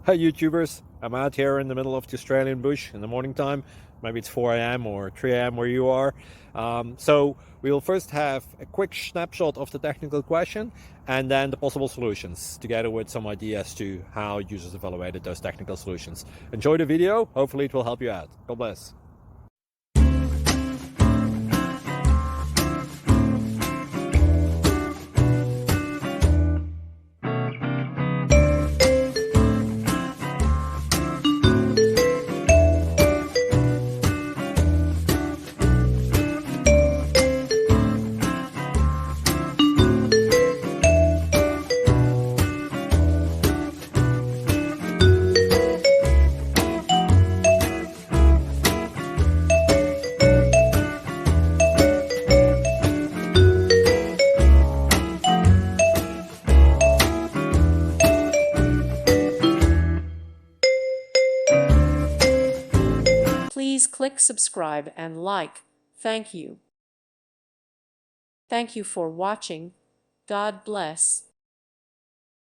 Hi YouTubers, I'm out here in the middle of the Australian bush in the morning time. Maybe it's 4 a.m. or 3 a.m. where you are. So we'll first have a quick snapshot of the technical question and then the possible solutions, together with some ideas to how users evaluated those technical solutions. Enjoy the video, hopefully it will help you out. God bless. Please click subscribe and like. Thank you. Thank you for watching. God bless.